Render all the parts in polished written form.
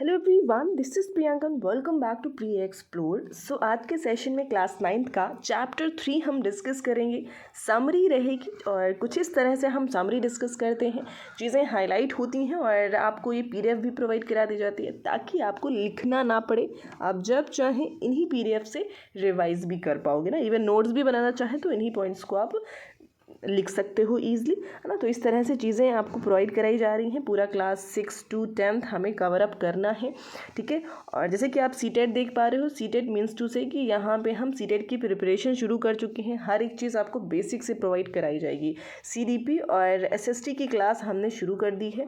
Hello everyone, this is Priyanka. Welcome back to pre explore. So आज के session में class 9th का chapter 3 हम डिस्कस करेंगे। समरी रहेगी और कुछ इस तरह से हम समरी डिस्कस करते हैं, चीज़ें हाईलाइट होती हैं और आपको ये पीडीएफ भी प्रोवाइड करा दी जाती है ताकि आपको लिखना ना पड़े। आप जब चाहें इन्हीं पीडीएफ से रिवाइज भी कर पाओगे ना, इवन नोट्स भी बनाना चाहें तो इन्हीं पॉइंट्स को आप लिख सकते हो ईजिली, है ना। तो इस तरह से चीज़ें आपको प्रोवाइड कराई जा रही हैं। पूरा क्लास 6 to 10th हमें कवर अप करना है, ठीक है। और जैसे कि आप सीटेट देख पा रहे हो, सीटेट मीन्स टू से कि यहाँ पे हम सीटेट की प्रिपरेशन शुरू कर चुके हैं। हर एक चीज़ आपको बेसिक से प्रोवाइड कराई जाएगी। सीडीपी और एसएसटी की क्लास हमने शुरू कर दी है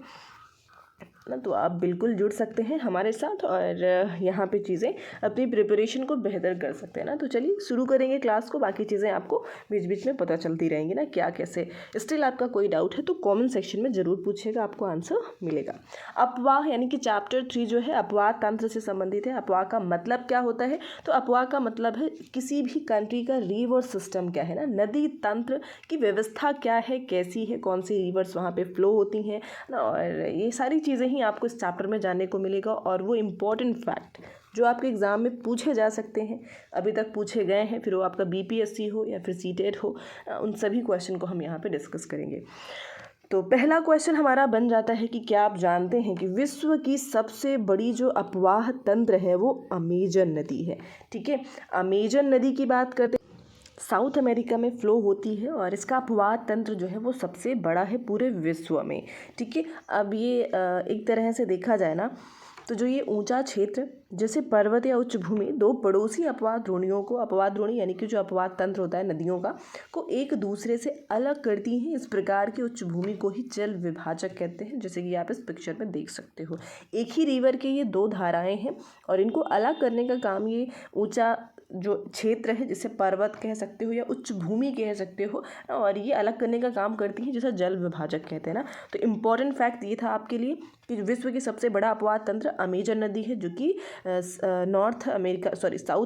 ना, तो आप बिल्कुल जुड़ सकते हैं हमारे साथ और यहाँ पे चीज़ें अपनी प्रिपरेशन को बेहतर कर सकते हैं ना। तो चलिए शुरू करेंगे क्लास को। बाकी चीज़ें आपको बीच बीच में पता चलती रहेंगी ना, क्या कैसे। स्टिल आपका कोई डाउट है तो कमेंट सेक्शन में ज़रूर पूछिएगा, आपको आंसर मिलेगा। अपवाह यानी कि चैप्टर 3 जो है अपवाह तंत्र से संबंधित है। अपवाह का मतलब क्या होता है? तो अपवाह का मतलब है किसी भी कंट्री का रिवर सिस्टम क्या है ना, नदी तंत्र की व्यवस्था क्या है, कैसी है, कौन सी रिवर्स वहाँ पे फ्लो होती हैं ना, और ये सारी चीज़ें ही आपको इस चैप्टर में जानने को मिलेगा। और वो इम्पॉर्टेंट फैक्ट जो आपके एग्ज़ाम में पूछे जा सकते हैं, अभी तक पूछे गए हैं, फिर वो आपका बीपीएससी हो या फिर सीटेट हो, उन सभी क्वेश्चन को हम यहाँ पे डिस्कस करेंगे। तो पहला क्वेश्चन हमारा बन जाता है कि क्या आप जानते हैं कि विश्व की सबसे बड़ी जो अपवाह तंत्र है वो अमेजन नदी है, ठीक है। अमेजन नदी की बात करते साउथ अमेरिका में फ़्लो होती है और इसका अपवाह तंत्र जो है वो सबसे बड़ा है पूरे विश्व में, ठीक है। अब ये एक तरह से देखा जाए ना तो जो ये ऊंचा क्षेत्र जैसे पर्वत या उच्च भूमि दो पड़ोसी अपवाह द्रोणियों को, अपवाह द्रोणी यानी कि जो अपवाह तंत्र होता है नदियों का, को एक दूसरे से अलग करती हैं। इस प्रकार की उच्च भूमि को ही जल विभाजक कहते हैं, जैसे कि आप इस पिक्चर में देख सकते हो। एक ही रिवर के ये दो धाराएं हैं और इनको अलग करने का काम ये ऊंचा जो क्षेत्र है, जिसे पर्वत कह सकते हो या उच्च भूमि कह सकते हो, और ये अलग करने का काम करती हैं, जिसे जल विभाजक कहते हैं ना। तो इम्पॉर्टेंट फैक्ट ये था आपके लिए कि विश्व की सबसे बड़ा अपवाह तंत्र अमेजन नदी है, जो कि साउथ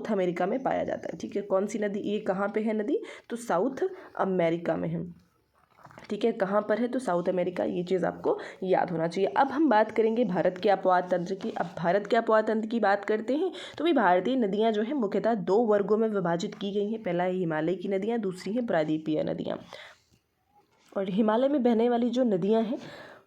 अमेरिका में पाया जाता है, ठीक है। कौन सी नदी, ये कहाँ पे है नदी? तो साउथ अमेरिका में है, ठीक है। कहाँ पर है? तो साउथ अमेरिका। ये चीज़ आपको याद होना चाहिए। अब हम बात करेंगे भारत के अपवाह तंत्र की। अब भारत के अपवाह तंत्र की बात करते हैं तो भी भारतीय नदियाँ जो है मुख्यतः दो वर्गों में विभाजित की गई हैं। पहला है हिमालय की नदियाँ, दूसरी है प्रायद्वीपीय नदियाँ। और हिमालय में बहने वाली जो नदियाँ हैं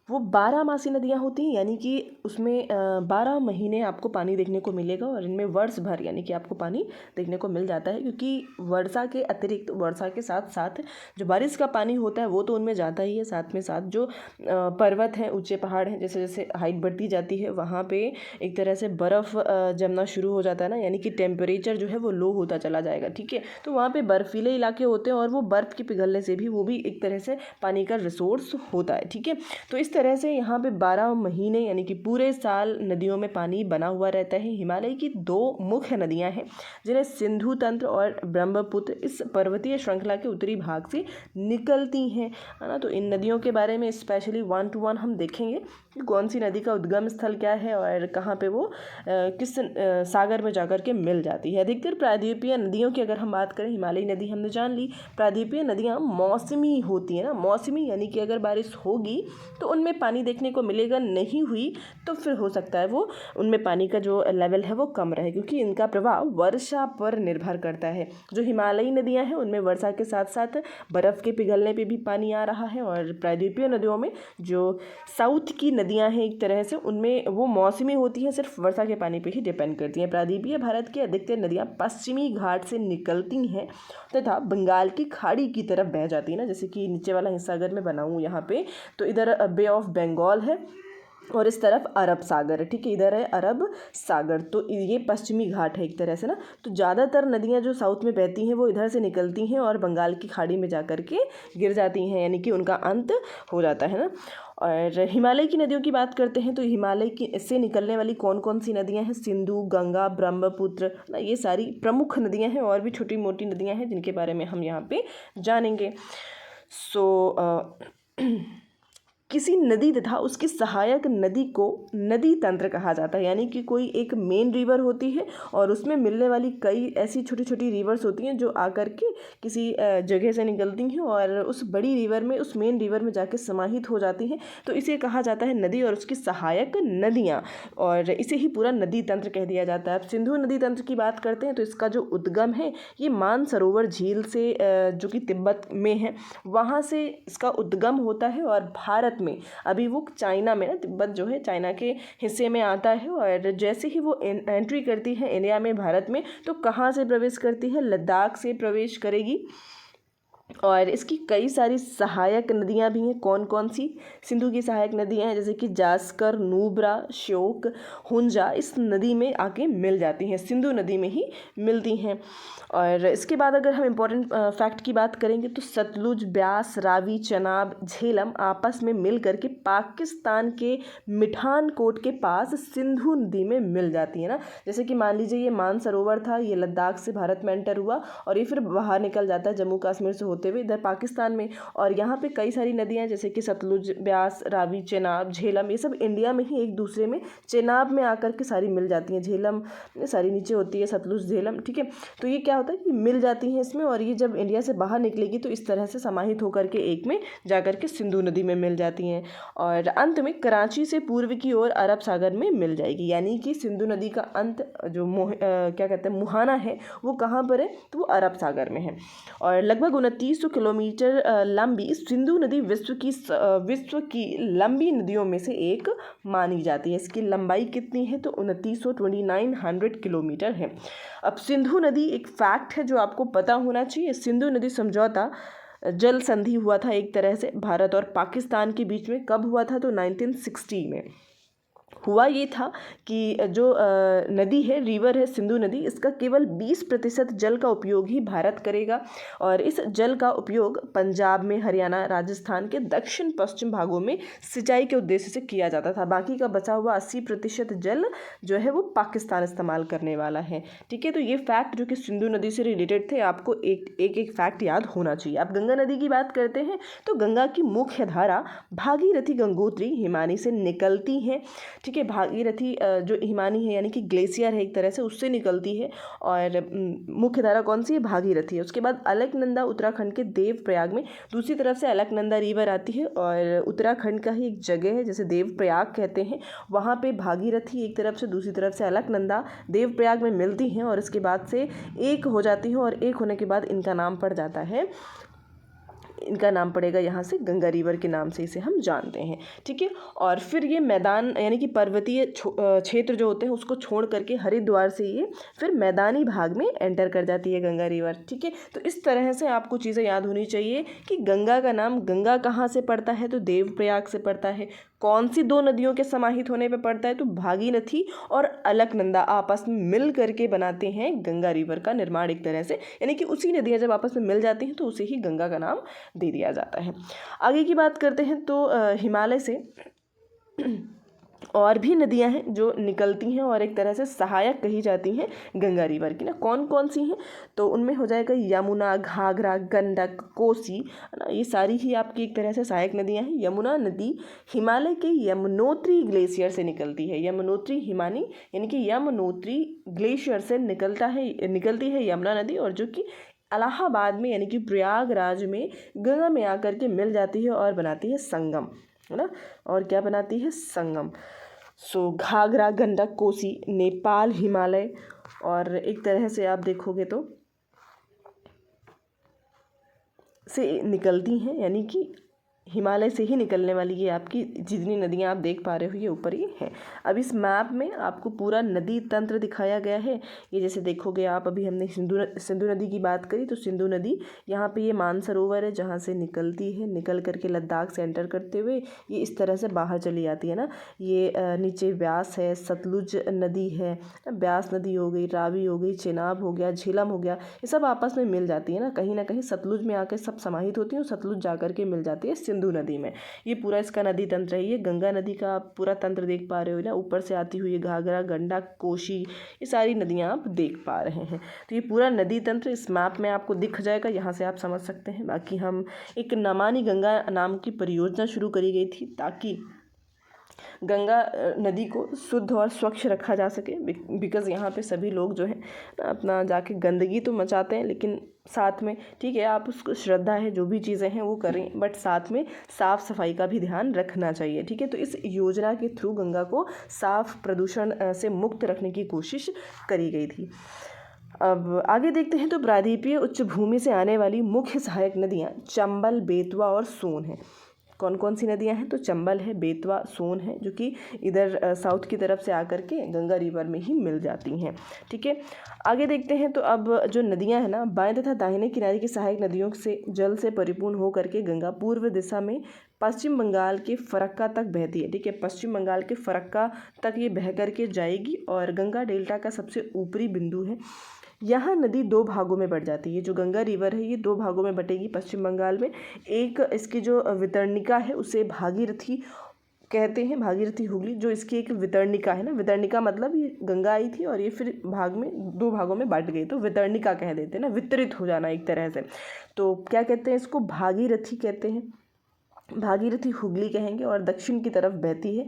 वो 12 मासी नदियाँ होती हैं, यानी कि उसमें 12 महीने आपको पानी देखने को मिलेगा और इनमें वर्ष भर यानी कि आपको पानी देखने को मिल जाता है, क्योंकि वर्षा के अतिरिक्त, वर्षा के साथ साथ जो बारिश का पानी होता है वो तो उनमें जाता ही है, साथ में साथ जो पर्वत हैं, ऊंचे पहाड़ हैं, जैसे जैसे हाइट बढ़ती जाती है वहाँ पे एक तरह से बर्फ़ जमना शुरू हो जाता है ना, यानी कि टेम्परेचर जो है वो लो होता चला जाएगा, ठीक है। तो वहाँ पे बर्फीले इलाके होते हैं और वो बर्फ़ के पिघलने से भी वो भी एक तरह से पानी का रिसोर्स होता है, ठीक है। तो इस तरह से यहाँ पे 12 महीने यानी कि पूरे साल नदियों में पानी बना हुआ रहता है। हिमालय की दो मुख्य नदियाँ हैं जिन्हें सिंधु तंत्र और ब्रह्मपुत्र इस पर्वतीय श्रृंखला के उत्तरी भाग से निकलती हैं, है ना। तो इन नदियों के बारे में स्पेशली 1 to 1 हम देखेंगे कि कौन सी नदी का उद्गम स्थल क्या है और कहाँ पे वो किस सागर में जाकर के मिल जाती है। अधिकतर प्रायद्वीपीय नदियों की अगर हम बात करें, हिमालयी नदी हमने जान ली, प्रायद्वीपीय नदियाँ मौसमी होती हैं ना। मौसमी यानी कि अगर बारिश होगी तो उनमें पानी देखने को मिलेगा, नहीं हुई तो फिर हो सकता है वो उनमें पानी का जो लेवल है वो कम रहे, क्योंकि इनका प्रभाव वर्षा पर निर्भर करता है। जो हिमालयी नदियाँ हैं उनमें वर्षा के साथ साथ बर्फ़ के पिघलने पे भी पानी आ रहा है, और प्रायद्वीपीय नदियों में जो साउथ की नदियाँ हैं एक तरह से उनमें वो मौसमी होती हैं, सिर्फ वर्षा के पानी पे ही डिपेंड करती हैं। प्रायद्वीपीय भारत की अधिकतर नदियाँ पश्चिमी घाट से निकलती हैं तथा बंगाल की खाड़ी की तरफ बह जाती है ना, जैसे कि नीचे वाला हिस्सा अगर मैं बनाऊँ यहाँ पे तो इधर बे ऑफ बंगाल है और इस तरफ अरब सागर है, ठीक है। इधर है अरब सागर, तो ये पश्चिमी घाट है एक तरह से ना। तो ज़्यादातर नदियाँ जो साउथ में बहती हैं वो इधर से निकलती हैं और बंगाल की खाड़ी में जा कर के गिर जाती हैं, यानी कि उनका अंत हो जाता है ना। और हिमालय की नदियों की बात करते हैं तो हिमालय की से निकलने वाली कौन कौन सी नदियाँ हैं? सिंधु, गंगा, ब्रह्मपुत्र ना, ये सारी प्रमुख नदियाँ हैं, और भी छोटी मोटी नदियाँ हैं जिनके बारे में हम यहाँ पे जानेंगे। किसी नदी तथा उसकी सहायक नदी को नदी तंत्र कहा जाता है। यानी कि कोई एक मेन रिवर होती है और उसमें मिलने वाली कई ऐसी छोटी छोटी रिवर्स होती हैं जो आकर के किसी जगह से निकलती हैं और उस बड़ी रिवर में, उस मेन रिवर में जाके समाहित हो जाती हैं, तो इसे कहा जाता है नदी और उसकी सहायक नदियाँ, और इसे ही पूरा नदी तंत्र कह दिया जाता है। अब सिंधु नदी तंत्र की बात करते हैं तो इसका जो उद्गम है ये मानसरोवर झील से जो कि तिब्बत में है, वहाँ से इसका उद्गम होता है और भारत में, अभी वो चाइना में ना, तिब्बत जो है चाइना के हिस्से में आता है, और जैसे ही वो एंट्री करती है इंडिया में, भारत में, तो कहाँ से प्रवेश करती है? लद्दाख से प्रवेश करेगी। और इसकी कई सारी सहायक नदियाँ भी हैं। कौन कौन सी सिंधु की सहायक नदियाँ हैं? जैसे कि जास्कर, नुब्रा, श्योक, हुंजा इस नदी में आके मिल जाती हैं, सिंधु नदी में ही मिलती हैं। और इसके बाद अगर हम इम्पोर्टेंट फैक्ट की बात करेंगे तो सतलुज, ब्यास, रावी, चनाब, झेलम आपस में मिल करके पाकिस्तान के मिठानकोट के पास सिंधु नदी में मिल जाती है ना। जैसे कि मान लीजिए ये मानसरोवर था, ये लद्दाख से भारत में एंटर हुआ और ये फिर बाहर निकल जाता है जम्मू कश्मीर से होते हुए इधर पाकिस्तान में, और यहाँ पे कई सारी नदियाँ जैसे कि सतलुज, ब्यास, रावी, चेनाब, झेलम, ये सब इंडिया में ही एक दूसरे में चेनाब में आकर के सारी मिल जाती हैं। झेलम सारी नीचे होती है, सतलुज, झेलम, ठीक है। तो ये क्या होता है कि मिल जाती हैं इसमें, और ये जब इंडिया से बाहर निकलेगी तो इस तरह से समाहित होकर के एक में जाकर के सिंधु नदी में मिल जाती हैं, और अंत में कराची से पूर्व की ओर अरब सागर में मिल जाएगी। यानी कि सिंधु नदी का अंत जो क्या कहते हैं मुहाना है, वो कहाँ पर है? तो वो अरब सागर में है। और लगभग 2900 किलोमीटर लंबी सिंधु नदी विश्व की लंबी नदियों में से एक मानी जाती है। इसकी लंबाई कितनी है? तो 2900 किलोमीटर है। अब सिंधु नदी एक फैक्ट है जो आपको पता होना चाहिए। सिंधु नदी समझौता जल संधि हुआ था एक तरह से भारत और पाकिस्तान के बीच में। कब हुआ था? तो 1960 में हुआ। ये था कि जो नदी है, रिवर है सिंधु नदी, इसका केवल 20% जल का उपयोग ही भारत करेगा, और इस जल का उपयोग पंजाब में, हरियाणा, राजस्थान के दक्षिण पश्चिम भागों में सिंचाई के उद्देश्य से किया जाता था। बाकी का बचा हुआ 80% जल जो है वो पाकिस्तान इस्तेमाल करने वाला है, ठीक है। तो ये फैक्ट जो कि सिंधु नदी से रिलेटेड थे, आपको एक फैक्ट याद होना चाहिए। अब गंगा नदी की बात करते हैं तो गंगा की मुख्य धारा भागीरथी, गंगोत्री, हिमानी से निकलती है, ठीक है। भागीरथी जो हिमानी है यानी कि ग्लेशियर है एक तरह से, उससे निकलती है, और मुख्य धारा कौन सी है? भागीरथी है। उसके बाद अलकनंदा उत्तराखंड के देवप्रयाग में, दूसरी तरफ से अलकनंदा रिवर आती है, और उत्तराखंड का ही एक जगह है जैसे देवप्रयाग कहते हैं, वहाँ पे भागीरथी एक तरफ से, दूसरी तरफ से अलकनंदा देवप्रयाग में मिलती हैं, और इसके बाद से एक हो जाती हैं, और एक होने के बाद इनका नाम पड़ जाता है, इनका नाम पड़ेगा यहाँ से गंगा रिवर के नाम से इसे हम जानते हैं, ठीक है। और फिर ये मैदान यानी कि पर्वतीय क्षेत्र जो होते हैं उसको छोड़ करके हरिद्वार से ये फिर मैदानी भाग में एंटर कर जाती है गंगा रिवर, ठीक है। तो इस तरह से आपको चीज़ें याद होनी चाहिए कि गंगा का नाम गंगा कहाँ से पड़ता है? तो देवप्रयाग से पड़ता है। कौन सी दो नदियों के समाहित होने पे पड़ता है? तो भागीरथी और अलकनंदा आपस में मिल करके बनाते हैं गंगा रिवर का निर्माण एक तरह से, यानी कि उसी नदियाँ जब आपस में मिल जाती हैं तो उसे ही गंगा का नाम दे दिया जाता है। आगे की बात करते हैं तो हिमालय से और भी नदियां हैं जो निकलती हैं और एक तरह से सहायक कही जाती हैं गंगा रिवर की ना। कौन कौन सी हैं? तो उनमें हो जाएगा यमुना, घाघरा, गंडक, कोसी, है ना, ये सारी ही आपकी एक तरह से सहायक नदियां हैं। यमुना नदी हिमालय के यमुनोत्री ग्लेशियर से निकलती है। यमुनोत्री हिमानी यानी कि यमुनोत्री ग्लेशियर से निकलती है यमुना नदी, और जो कि इलाहाबाद में यानी कि प्रयागराज में गंगा में आकर के मिल जाती है और बनाती है संगम, है ना। और क्या बनाती है? संगम। सो घाघरा, गंडक, कोसी नेपाल, हिमालय, और एक तरह से आप देखोगे तो से निकलती हैं, यानी कि हिमालय से ही निकलने वाली ये आपकी जितनी नदियाँ आप देख पा रहे हो ये ऊपर ही हैं। अब इस मैप में आपको पूरा नदी तंत्र दिखाया गया है। ये जैसे देखोगे आप, अभी हमने सिंधु नदी की बात करी, तो सिंधु नदी यहाँ पे ये मानसरोवर है जहाँ से निकलती है, निकल करके लद्दाख से एंटर करते हुए ये इस तरह से बाहर चली जाती है ना। ये नीचे ब्यास है, सतलुज नदी है, ब्यास नदी हो गई, रावी हो गई, चेनाब हो गया, झेलम हो गया, ये सब आपस में मिल जाती है ना कहीं सतलुज में आकर सब समाहित होती हैं और सतलुज जा कर के मिल जाती है सिंधु नदी में। ये पूरा इसका नदी तंत्र है। ये गंगा नदी का आप पूरा तंत्र देख पा रहे हो ना, ऊपर से आती हुई घाघरा, गंडक, कोसी, ये सारी नदियाँ आप देख पा रहे हैं। तो ये पूरा नदी तंत्र इस मैप में आपको दिख जाएगा, यहाँ से आप समझ सकते हैं। बाकी हम एक नमामि गंगा नाम की परियोजना शुरू करी गई थी ताकि गंगा नदी को शुद्ध और स्वच्छ रखा जा सके, बिकॉज़ यहाँ पे सभी लोग जो है अपना जाके गंदगी तो मचाते हैं, लेकिन साथ में ठीक है आप उसको श्रद्धा है जो भी चीज़ें हैं वो करें, बट साथ में साफ़ सफाई का भी ध्यान रखना चाहिए। ठीक है, तो इस योजना के थ्रू गंगा को साफ प्रदूषण से मुक्त रखने की कोशिश करी गई थी। अब आगे देखते हैं। तो प्रायद्वीपीय उच्च भूमि से आने वाली मुख्य सहायक नदियाँ चंबल, बेतवा और सोन हैं। कौन कौन सी नदियां हैं? तो चंबल है, बेतवा, सोन है, जो कि इधर साउथ की तरफ से आकर के गंगा रिवर में ही मिल जाती हैं। ठीक है, आगे देखते हैं। तो अब जो नदियां हैं ना, बाएं तथा दाहिने किनारे की सहायक नदियों से जल से परिपूर्ण होकर के गंगा पूर्व दिशा में पश्चिम बंगाल के फरक्का तक बहती है। ठीक है, पश्चिम बंगाल के फरक्का तक ये बह करके जाएगी और गंगा डेल्टा का सबसे ऊपरी बिंदु है। यहाँ नदी दो भागों में बढ़ जाती है। जो गंगा रिवर है ये दो भागों में बटेगी पश्चिम बंगाल में। एक इसकी जो वितरणिका है उसे भागीरथी कहते हैं, भागीरथी हुगली, जो इसकी एक वितरणिका है ना, वितरणिका मतलब ये गंगा आई थी और ये फिर दो भागों में बट गई, तो वितरणिका कह देते हैं ना, वितरित हो जाना एक तरह से। तो क्या कहते हैं इसको? भागीरथी कहते हैं, भागीरथी हुगली कहेंगे, और दक्षिण की तरफ बहती है।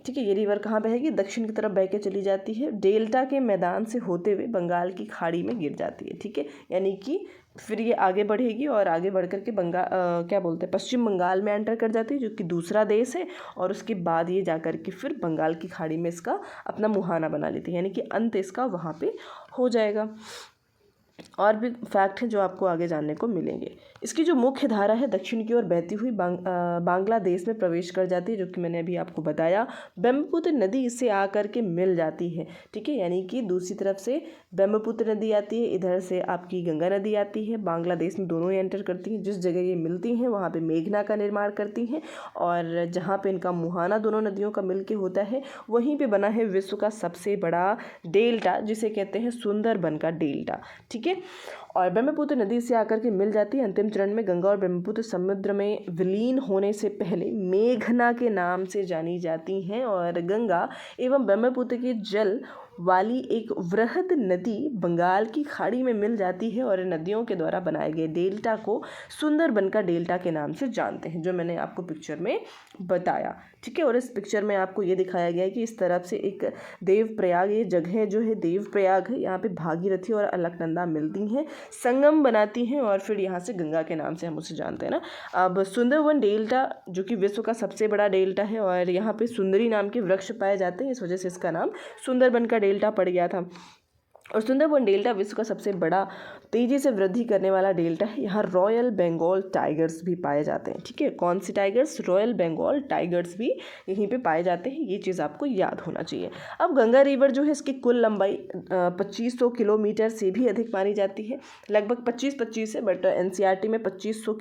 ठीक है, ये रिवर कहाँ बहेगी? दक्षिण की तरफ बह के चली जाती है, डेल्टा के मैदान से होते हुए बंगाल की खाड़ी में गिर जाती है। ठीक है, यानी कि फिर ये आगे बढ़ेगी और आगे बढ़ कर के क्या बोलते हैं, पश्चिम बंगाल में एंटर कर जाती है, जो कि दूसरा देश है, और उसके बाद ये जा कर के फिर बंगाल की खाड़ी में इसका अपना मुहाना बना लेती है, यानी कि अंत इसका वहाँ पे हो जाएगा। और भी फैक्ट हैं जो आपको आगे जानने को मिलेंगे। इसकी जो मुख्य धारा है दक्षिण की ओर बहती हुई बांग्लादेश में प्रवेश कर जाती है, जो कि मैंने अभी आपको बताया। ब्रह्मपुत्र नदी इससे आकर के मिल जाती है। ठीक है, यानी कि दूसरी तरफ से ब्रह्मपुत्र नदी आती है, इधर से आपकी गंगा नदी आती है, बांग्लादेश में दोनों ही एंटर करती हैं। जिस जगह ये मिलती हैं वहाँ पे मेघना का निर्माण करती हैं, और जहाँ पे इनका मुहाना दोनों नदियों का मिल के होता है वहीं पे बना है विश्व का सबसे बड़ा डेल्टा, जिसे कहते हैं सुंदरबन का डेल्टा। ठीक है, और ब्रह्मपुत्र नदी से आकर के मिल जाती है। अंतिम चरण में गंगा और ब्रह्मपुत्र समुद्र में विलीन होने से पहले मेघना के नाम से जानी जाती हैं, और गंगा एवं ब्रह्मपुत्र के जल वाली एक वृहद नदी बंगाल की खाड़ी में मिल जाती है, और नदियों के द्वारा बनाए गए डेल्टा को सुंदरबन का डेल्टा के नाम से जानते हैं, जो मैंने आपको पिक्चर में बताया। ठीक है, और इस पिक्चर में आपको ये दिखाया गया है कि इस तरफ से एक देवप्रयाग, ये जगह जो है देवप्रयाग है, यहाँ पे भागीरथी और अलकनंदा मिलती हैं, संगम बनाती हैं, और फिर यहाँ से गंगा के नाम से हम उसे जानते हैं ना। अब सुंदरबन डेल्टा जो कि विश्व का सबसे बड़ा डेल्टा है, और यहाँ पे सुंदरी नाम के वृक्ष पाए जाते हैं, इस वजह से इसका नाम सुंदरबन का डेल्टा पड़ गया था। और सुंदरबन डेल्टा विश्व का सबसे बड़ा तेज़ी से वृद्धि करने वाला डेल्टा है। यहाँ रॉयल बंगाल टाइगर्स भी पाए जाते हैं। ठीक है, कौन सी टाइगर्स? रॉयल बंगाल टाइगर्स भी यहीं पे पाए जाते हैं, ये चीज़ आपको याद होना चाहिए। अब गंगा रिवर जो है इसकी कुल लंबाई 2500 किलोमीटर से भी अधिक मानी जाती है, लगभग 25 है, बट एनसीईआरटी में 2500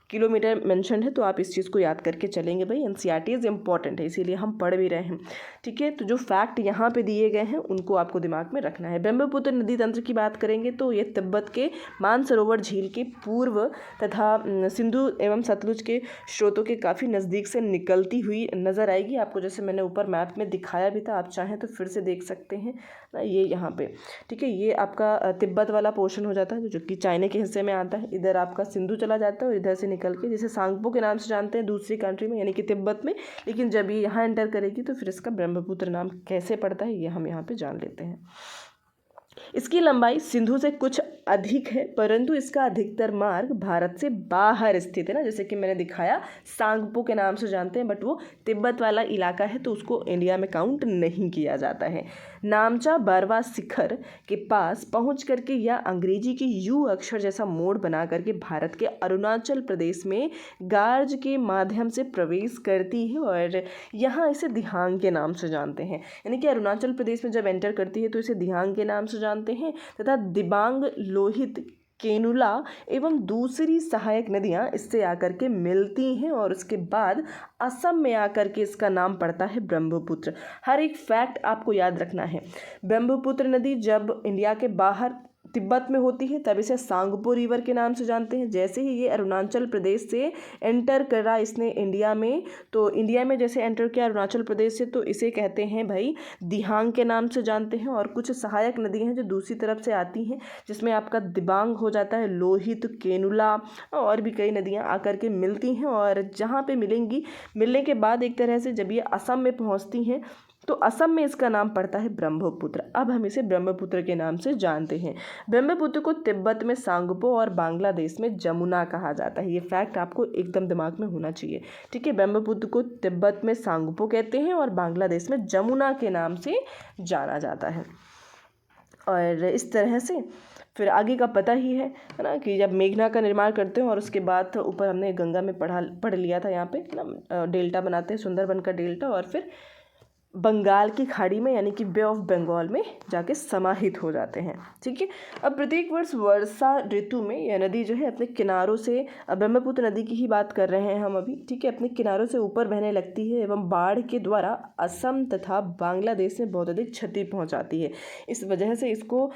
किलोमीटर मेंशन है, तो आप इस चीज़ को याद करके चलेंगे भाई। एनसीईआरटी इज़ इम्पॉर्टेंट है, इसीलिए हम पढ़ भी रहे हैं। ठीक है, तो जो फैक्ट यहाँ पे दिए गए हैं उनको आपको दिमाग में रखना है। ब्रह्मपुत्र नदी तंत्र की बात करेंगे तो ये तिब्बत के मानसरोवर झील के पूर्व तथा सिंधु एवं सतलुज के स्रोतों के काफ़ी नज़दीक से निकलती हुई नज़र आएगी आपको, जैसे मैंने ऊपर मैप में दिखाया भी था, आप चाहें तो फिर से देख सकते हैं ना, ये यहाँ पे। ठीक है, ये आपका तिब्बत वाला पोर्शन हो जाता है, जो कि चाइना के हिस्से में आता है। इधर आपका सिंधु चला जाता है और इधर से निकल के, जिसे सांगपो के नाम से जानते हैं दूसरी कंट्री में, यानी कि तिब्बत में, लेकिन जब ये यहाँ एंटर करेगी तो फिर इसका ब्रह्मपुत्र नाम कैसे पड़ता है ये हम यहाँ पे जान लेते हैं। इसकी लंबाई सिंधु से कुछ अधिक है, परंतु इसका अधिकतर मार्ग भारत से बाहर स्थित है ना, जैसे कि मैंने दिखाया सांगपो के नाम से जानते हैं, बट वो तिब्बत वाला इलाका है तो उसको इंडिया में काउंट नहीं किया जाता है। नामचा बरवा शिखर के पास पहुंच करके या अंग्रेजी के यू अक्षर जैसा मोड़ बना करके भारत के अरुणाचल प्रदेश में गार्ज के माध्यम से प्रवेश करती है, और यहाँ इसे दिहांग के नाम से जानते हैं। यानी कि अरुणाचल प्रदेश में जब एंटर करती है तो इसे दिहांग के नाम से जानते हैं, तथा दिबांग, लोहित, केनुला एवं दूसरी सहायक नदियाँ इससे आकर के मिलती हैं, और उसके बाद असम में आकर के इसका नाम पड़ता है ब्रह्मपुत्र। हर एक फैक्ट आपको याद रखना है। ब्रह्मपुत्र नदी जब इंडिया के बाहर तिब्बत में होती है तब इसे सांगपो रिवर के नाम से जानते हैं। जैसे ही ये अरुणाचल प्रदेश से एंटर करा इसने इंडिया में, तो इंडिया में जैसे एंटर किया अरुणाचल प्रदेश से, तो इसे कहते हैं भाई दिहांग के नाम से जानते हैं। और कुछ सहायक नदियाँ हैं जो दूसरी तरफ से आती हैं, जिसमें आपका दिबांग हो जाता है, लोहित, केनुला और भी कई नदियाँ आकर के मिलती हैं। और जहाँ पे मिलेंगी, मिलने के बाद एक तरह से जब ये असम में पहुँचती हैं तो असम में इसका नाम पड़ता है ब्रह्मपुत्र। अब हम इसे ब्रह्मपुत्र के नाम से जानते हैं। ब्रह्मपुत्र को तिब्बत में सांगपो और बांग्लादेश में जमुना कहा जाता है। ये फैक्ट आपको एकदम दिमाग में होना चाहिए, ठीक है। ब्रह्मपुत्र को तिब्बत में सांगपो कहते हैं और बांग्लादेश में जमुना के नाम से जाना जाता है। और इस तरह से फिर आगे का पता ही है ना, कि जब मेघना का निर्माण करते हैं और उसके बाद ऊपर हमने गंगा में पढ़ लिया था, यहाँ पे ना डेल्टा बनाते हैं, सुंदरबन का डेल्टा, और फिर बंगाल की खाड़ी में यानी कि बे ऑफ बंगाल में जाके समाहित हो जाते हैं, ठीक है। अब प्रत्येक वर्ष वर्षा ऋतु में यह नदी जो है अपने किनारों से, ब्रह्मपुत्र नदी की ही बात कर रहे हैं हम अभी, ठीक है, अपने किनारों से ऊपर बहने लगती है एवं बाढ़ के द्वारा असम तथा बांग्लादेश में बहुत अधिक क्षति पहुंचाती है। इस वजह से इसको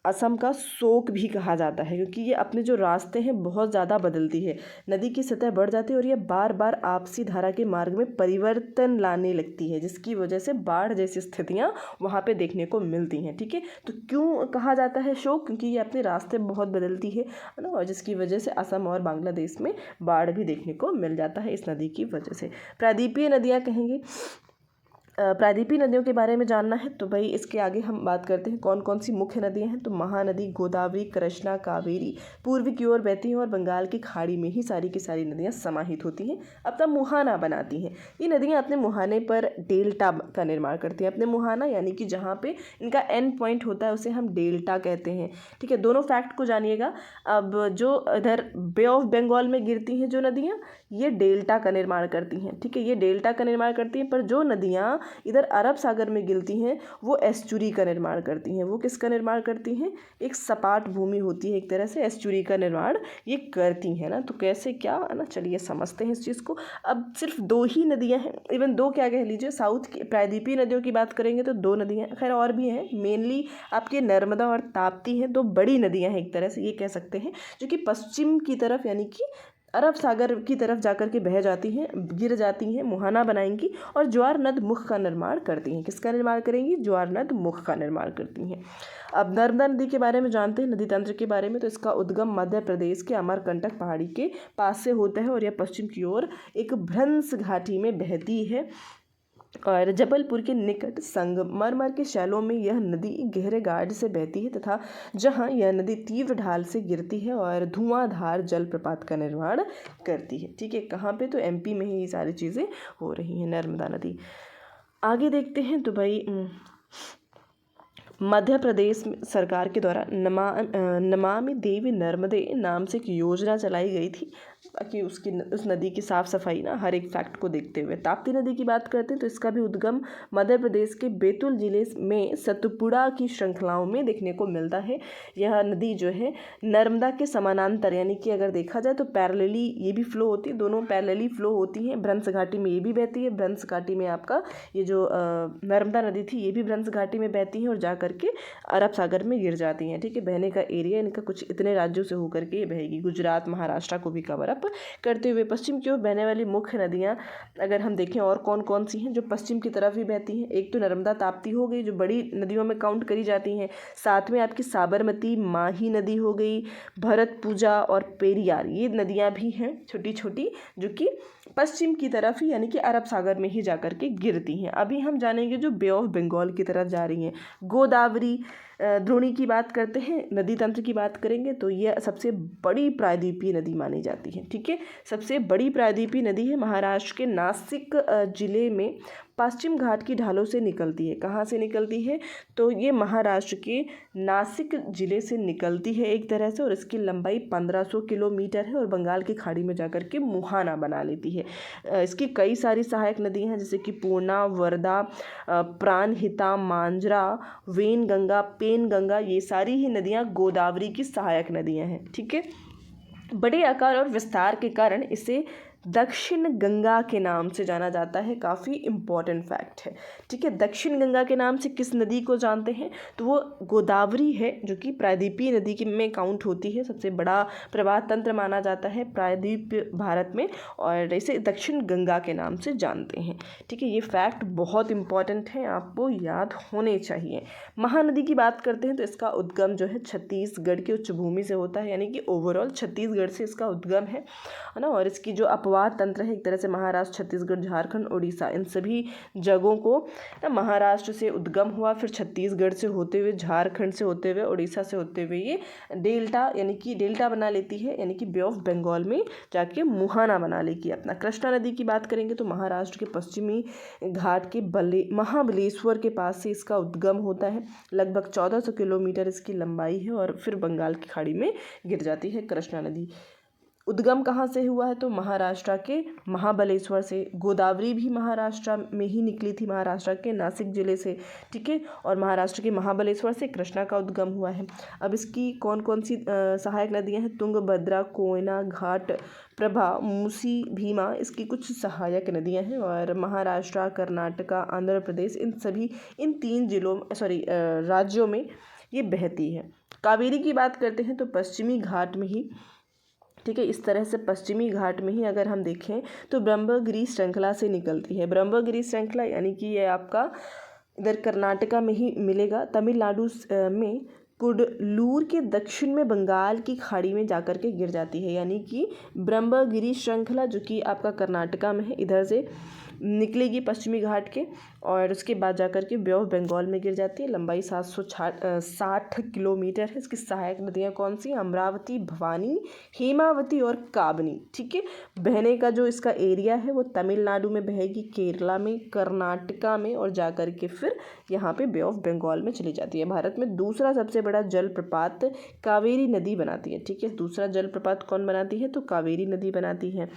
असम का शोक भी कहा जाता है, क्योंकि ये अपने जो रास्ते हैं बहुत ज़्यादा बदलती है, नदी की सतह बढ़ जाती है और ये बार बार आपसी धारा के मार्ग में परिवर्तन लाने लगती है, जिसकी वजह से बाढ़ जैसी स्थितियाँ वहाँ पे देखने को मिलती हैं, ठीक है। तो क्यों कहा जाता है शोक? क्योंकि ये अपने रास्ते बहुत बदलती है ना, और जिसकी वजह से असम और बांग्लादेश में बाढ़ भी देखने को मिल जाता है इस नदी की वजह से। प्रायद्वीपीय नदियाँ कहेंगे, प्रायद्वीपीय नदियों के बारे में जानना है तो भाई इसके आगे हम बात करते हैं कौन कौन सी मुख्य नदियां हैं। तो महानदी, गोदावरी, कृष्णा, कावेरी पूर्व की ओर बहती हैं और बंगाल की खाड़ी में ही सारी की सारी नदियां समाहित होती हैं, अपना मुहाना बनाती हैं। ये नदियां अपने मुहाने पर डेल्टा का निर्माण करती हैं। अपने मुहाना यानी कि जहाँ पे इनका एंड पॉइंट होता है उसे हम डेल्टा कहते हैं, ठीक है। दोनों फैक्ट को जानिएगा। अब जो इधर बे ऑफ बंगाल में गिरती हैं जो नदियाँ, ये डेल्टा का निर्माण करती हैं, ठीक है, ये डेल्टा का निर्माण करती हैं। पर जो नदियाँ इधर अरब सागर में गिरती हैं वो एस्चुरी का निर्माण करती हैं। वो किसका निर्माण करती हैं? एक सपाट भूमि होती है एक तरह से, एस्चुरी का निर्माण ये करती हैं ना। तो कैसे क्या है ना, चलिए समझते हैं इस चीज़ को। अब सिर्फ दो ही नदियाँ हैं, इवन दो क्या कह लीजिए, साउथ की प्रायद्वीपीय नदियों की बात करेंगे तो दो नदियाँ, खैर और भी हैं, मेनली आपके नर्मदा और ताप्ती हैं, दो बड़ी नदियाँ हैं एक तरह से ये कह सकते हैं, जो कि पश्चिम की तरफ यानी कि अरब सागर की तरफ जाकर के बह जाती हैं, गिर जाती हैं, मुहाना बनाएंगी और ज्वार नद मुख का निर्माण करती हैं। किसका निर्माण करेंगी? ज्वार नद मुख का निर्माण करती हैं। अब नर्मदा नदी के बारे में जानते हैं, नदी तंत्र के बारे में। तो इसका उद्गम मध्य प्रदेश के अमरकंटक पहाड़ी के पास से होता है और यह पश्चिम की ओर एक भ्रंश घाटी में बहती है और जबलपुर के निकट संगमरमर के शैलों में यह नदी गहरे गाढ़ से बहती है तथा जहां यह नदी तीव्र ढाल से गिरती है और धुआंधार जलप्रपात का निर्माण करती है, ठीक है। कहाँ पे? तो एमपी में ही ये सारी चीज़ें हो रही हैं, नर्मदा नदी। आगे देखते हैं तो भाई मध्य प्रदेश सरकार के द्वारा नमामि देवी नर्मदे नाम से एक योजना चलाई गई थी ताकि उस नदी की साफ़ सफाई ना, हर एक फैक्ट को देखते हुए। ताप्ती नदी की बात करते हैं तो इसका भी उद्गम मध्य प्रदेश के बैतूल जिले में सतपुड़ा की श्रृंखलाओं में देखने को मिलता है। यह नदी जो है नर्मदा के समानांतर यानी कि अगर देखा जाए तो पैरेलली ये भी फ्लो होती है, दोनों पैरेलली फ्लो होती हैं। भ्रंश घाटी में ये भी बहती है, भ्रंश घाटी में आपका ये जो नर्मदा नदी थी ये भी भ्रंश घाटी में बहती है और जा करके अरब सागर में गिर जाती हैं, ठीक है। बहने का एरिया इनका कुछ इतने राज्यों से होकर के ये बहेगी, गुजरात, महाराष्ट्र को भी कवर अप करते हुए। पश्चिम की ओर बहने वाली मुख्य नदियाँ अगर हम देखें और कौन कौन सी हैं जो पश्चिम की तरफ ही बहती हैं, एक तो नर्मदा ताप्ती हो गई जो बड़ी नदियों में काउंट करी जाती हैं, साथ में आपकी साबरमती, माही नदी हो गई, भरतपुजा और पेरियार, ये नदियाँ भी हैं छोटी छोटी जो कि पश्चिम की तरफ ही यानी कि अरब सागर में ही जाकर के गिरती हैं। अभी हम जानेंगे जो बे ऑफ बंगाल की तरफ जा रही हैं। गोदावरी, द्रोणी की बात करते हैं, नदी तंत्र की बात करेंगे तो यह सबसे बड़ी प्रायद्वीपीय नदी मानी जाती है, ठीक है। सबसे बड़ी प्रायद्वीपीय नदी है, महाराष्ट्र के नासिक जिले में पश्चिम घाट की ढालों से निकलती है। कहाँ से निकलती है? तो ये महाराष्ट्र के नासिक जिले से निकलती है एक तरह से और इसकी लंबाई 1500 किलोमीटर है और बंगाल की खाड़ी में जाकर के मुहाना बना लेती है। इसकी कई सारी सहायक नदियाँ हैं जैसे कि पूर्णा, वर्धा, प्राणहिता, मांजरा, वेनगंगा, पेनगंगा, ये सारी ही नदियाँ गोदावरी की सहायक नदियाँ हैं, ठीक है। बड़े आकार और विस्तार के कारण इसे दक्षिण गंगा के नाम से जाना जाता है। काफ़ी इम्पॉर्टेंट फैक्ट है, ठीक है। दक्षिण गंगा के नाम से किस नदी को जानते हैं, तो वो गोदावरी है, जो कि प्रायद्वीपीय नदी की में काउंट होती है। सबसे बड़ा प्रवाह तंत्र माना जाता है प्रायद्वीप भारत में, और इसे दक्षिण गंगा के नाम से जानते हैं, ठीक है। ये फैक्ट बहुत इंपॉर्टेंट है, आपको याद होने चाहिए। महानदी की बात करते हैं तो इसका उद्गम जो है छत्तीसगढ़ की उच्च भूमि से होता है, यानी कि ओवरऑल छत्तीसगढ़ से इसका उद्गम है ना। और इसकी जो अपवाह तंत्र है, एक तरह से महाराष्ट्र, छत्तीसगढ़, झारखंड, उड़ीसा, इन सभी जगहों को ना महाराष्ट्र से उद्गम हुआ, फिर छत्तीसगढ़ से होते हुए, झारखंड से होते हुए, उड़ीसा से होते हुए ये डेल्टा यानी कि डेल्टा बना लेती है, यानी कि बे ऑफ बंगाल में जाके मुहाना बना लेगी अपना। कृष्णा नदी की बात करेंगे तो महाराष्ट्र के पश्चिमी घाट के महाबलेश्वर के पास से इसका उद्गम होता है। लगभग 1400 किलोमीटर इसकी लंबाई है, और फिर बंगाल की खाड़ी में गिर जाती है कृष्णा नदी। उद्गम कहाँ से हुआ है, तो महाराष्ट्र के महाबलेश्वर से। गोदावरी भी महाराष्ट्र में ही निकली थी, महाराष्ट्र के नासिक जिले से, ठीक है। और महाराष्ट्र के महाबलेश्वर से कृष्णा का उद्गम हुआ है। अब इसकी कौन कौन सी सहायक नदियाँ हैं, तुंगभद्रा, कोयना, घाट प्रभा, मूसी, भीमा, इसकी कुछ सहायक नदियाँ हैं। और महाराष्ट्र, कर्नाटका, आंध्र प्रदेश, इन 3 राज्यों में ये बहती है। कावेरी की बात करते हैं तो पश्चिमी घाट में ही, ठीक है, इस तरह से पश्चिमी घाट में ही अगर हम देखें तो ब्रह्मगिरी श्रृंखला से निकलती है। ब्रह्मगिरी श्रृंखला यानी कि ये आपका इधर कर्नाटका में ही मिलेगा, तमिलनाडु में कुडलूर के दक्षिण में बंगाल की खाड़ी में जाकर के गिर जाती है, यानी कि ब्रह्मगिरी श्रृंखला जो कि आपका कर्नाटका में है, इधर से निकलेगी पश्चिमी घाट के, और उसके बाद जाकर के बे ऑफ बंगाल में गिर जाती है। लंबाई 760 किलोमीटर है। इसकी सहायक नदियाँ कौन सी, अमरावती, भवानी, हेमावती और काबनी, ठीक है। बहने का जो इसका एरिया है वो तमिलनाडु में बहेगी, केरला में, कर्नाटका में, और जाकर के फिर यहाँ पे बे ऑफ बंगाल में चली जाती है। भारत में दूसरा सबसे बड़ा जलप्रपात कावेरी नदी बनाती है, ठीक है। दूसरा जलप्रपात कौन बनाती है, तो कावेरी नदी बनाती है।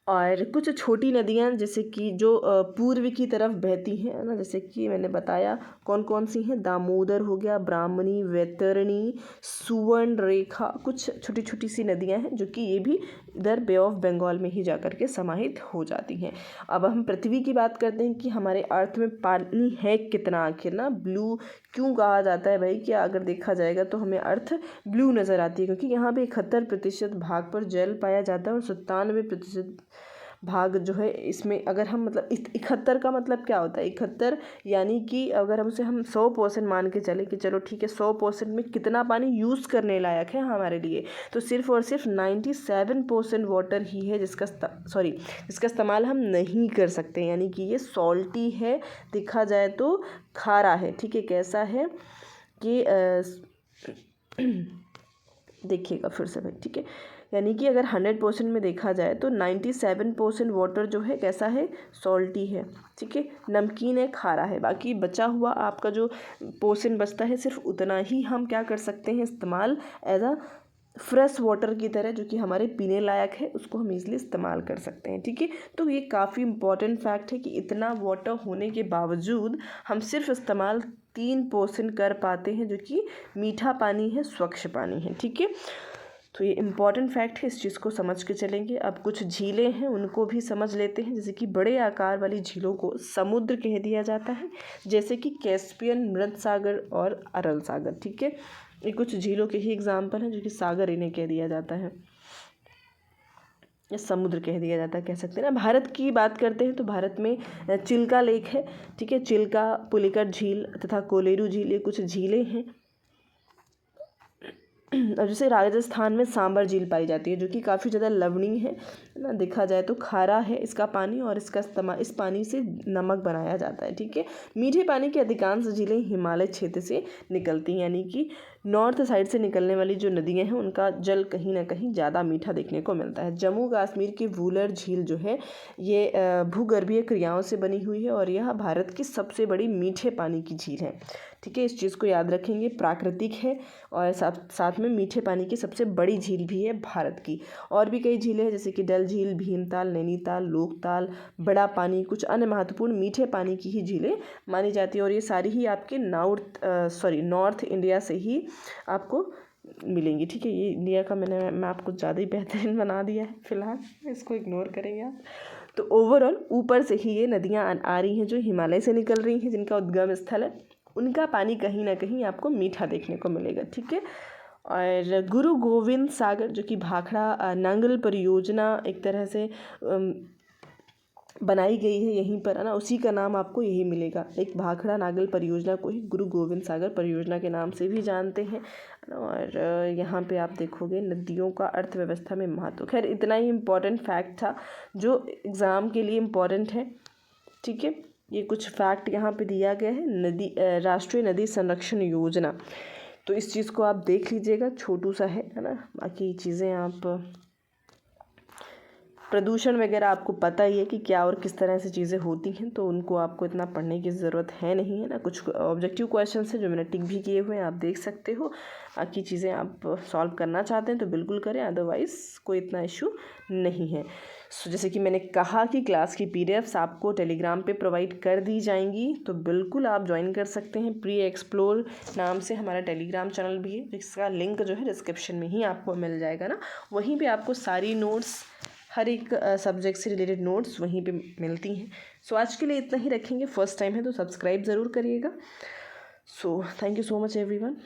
और कुछ छोटी नदियाँ जैसे कि जो पूर्व की तरफ बहती हैं ना, जैसे कि मैंने बताया कौन कौन सी हैं, दामोदर हो गया, ब्राह्मणी, वैतरणी, सुवर्ण रेखा, कुछ छोटी छोटी सी नदियाँ हैं जो कि ये भी इधर बे ऑफ बंगाल में ही जाकर के समाहित हो जाती हैं। अब हम पृथ्वी की बात करते हैं कि हमारे अर्थ में पानी है कितना, आखिर ना ब्लू क्यों कहा जाता है भाई, क्या अगर देखा जाएगा तो हमें अर्थ ब्लू नज़र आती है, क्योंकि यहाँ पे 71% भाग पर जल पाया जाता है, और 97% भाग जो है इसमें, अगर हम मतलब 71 का मतलब क्या होता है, 71 यानी कि अगर हम 100% मान के चले कि चलो ठीक है 100% में कितना पानी यूज़ करने लायक है हमारे लिए, तो सिर्फ और सिर्फ 97% वाटर ही है जिसका इस्तेमाल हम नहीं कर सकते, यानी कि ये सॉल्टी है, देखा जाए तो खारा है, ठीक है। कैसा है कि देखिएगा फिर से भाई, ठीक है, यानी कि अगर 100% में देखा जाए तो 97% वाटर जो है कैसा है, सॉल्टी है, ठीक है, नमकीन है, खारा है। बाकी बचा हुआ आपका जो पोर्शन बचता है सिर्फ उतना ही हम क्या कर सकते हैं, इस्तेमाल एज अ फ्रेश वाटर की तरह, जो कि हमारे पीने लायक है, उसको हम इजीली इस्तेमाल कर सकते हैं, ठीक है। तो ये काफ़ी इंपॉर्टेंट फैक्ट है कि इतना वाटर होने के बावजूद हम सिर्फ इस्तेमाल 3% कर पाते हैं, जो कि मीठा पानी है, स्वच्छ पानी है, ठीक है। तो ये इम्पॉर्टेंट फैक्ट है, इस चीज़ को समझ के चलेंगे। अब कुछ झीलें हैं उनको भी समझ लेते हैं, जैसे कि बड़े आकार वाली झीलों को समुद्र कह दिया जाता है, जैसे कि कैस्पियन, मृत सागर और अरल सागर, ठीक है। ये कुछ झीलों के ही एग्जाम्पल हैं जो कि सागर इन्हें कह दिया जाता है, या समुद्र कह दिया जाता है, कह सकते हैं ना। भारत की बात करते हैं तो भारत में चिल्का लेक है, ठीक है, चिल्का, पुलिकट झील तथा कोलेरू झील, ये कुछ झीलें हैं। और जैसे राजस्थान में सांबर झील पाई जाती है, जो कि काफ़ी ज़्यादा लवणीय है ना, देखा जाए तो खारा है इसका पानी, और इस पानी से नमक बनाया जाता है, ठीक है। मीठे पानी की अधिकांश झीलें हिमालय क्षेत्र से निकलती हैं, यानी कि नॉर्थ साइड से निकलने वाली जो नदियां हैं उनका जल कहीं ना कहीं ज़्यादा मीठा देखने को मिलता है। जम्मू कश्मीर की वूलर झील जो है ये भूगर्भीय क्रियाओं से बनी हुई है, और यह भारत की सबसे बड़ी मीठे पानी की झील है, ठीक है। इस चीज़ को याद रखेंगे, प्राकृतिक है और साथ में मीठे पानी की सबसे बड़ी झील भी है भारत की। और भी कई झीलें हैं जैसे कि डल झील, भीमताल, नैनीताल, लोकताल, बड़ा पानी, कुछ अन्य महत्वपूर्ण मीठे पानी की ही झीलें मानी जाती है। और ये सारी ही आपके नॉर्थ इंडिया से ही आपको मिलेंगी। ठीक है, ये इंडिया का मैं आपको ज़्यादा ही बेहतरीन बना दिया है, फिलहाल इसको इग्नोर करेंगे आप। तो ओवरऑल ऊपर से ही ये नदियाँ आ रही हैं जो हिमालय से निकल रही हैं, जिनका उद्गम स्थल है, उनका पानी कहीं ना कहीं आपको मीठा देखने को मिलेगा। ठीक है, और गुरु गोविंद सागर जो कि भाखड़ा नांगल परियोजना एक तरह से बनाई गई है यहीं पर, है ना, उसी का नाम आपको यही मिलेगा। एक भाखड़ा नागल परियोजना को ही गुरु गोविंद सागर परियोजना के नाम से भी जानते हैं। और यहाँ पे आप देखोगे नदियों का अर्थव्यवस्था में महत्व। खैर इतना ही इम्पोर्टेंट फैक्ट था जो एग्ज़ाम के लिए इम्पोर्टेंट है। ठीक है, ये कुछ फैक्ट यहाँ पे दिया गया है। नदी राष्ट्रीय नदी संरक्षण योजना, तो इस चीज़ को आप देख लीजिएगा, छोटू सा है ना। बाकी चीज़ें आप प्रदूषण वगैरह आपको पता ही है कि क्या और किस तरह से चीज़ें होती हैं, तो उनको आपको इतना पढ़ने की ज़रूरत है नहीं, है ना। कुछ ऑब्जेक्टिव क्वेश्चन हैं जो मैंने टिक भी किए हुए हैं, आप देख सकते हो। बाकी चीज़ें आप सॉल्व करना चाहते हैं तो बिल्कुल करें, अदरवाइज़ कोई इतना इशू नहीं है। सो जैसे कि मैंने कहा कि क्लास की PDFs आपको टेलीग्राम पे प्रोवाइड कर दी जाएंगी, तो बिल्कुल आप ज्वाइन कर सकते हैं। प्री एक्सप्लोर नाम से हमारा टेलीग्राम चैनल भी है, जिसका लिंक जो है डिस्क्रिप्शन में ही आपको मिल जाएगा ना। वहीं पे आपको सारी नोट्स, हर एक सब्जेक्ट से रिलेटेड नोट्स वहीं पे मिलती हैं। सो आज के लिए इतना ही रखेंगे। फर्स्ट टाइम है तो सब्सक्राइब ज़रूर करिएगा। So thank you so much everyone.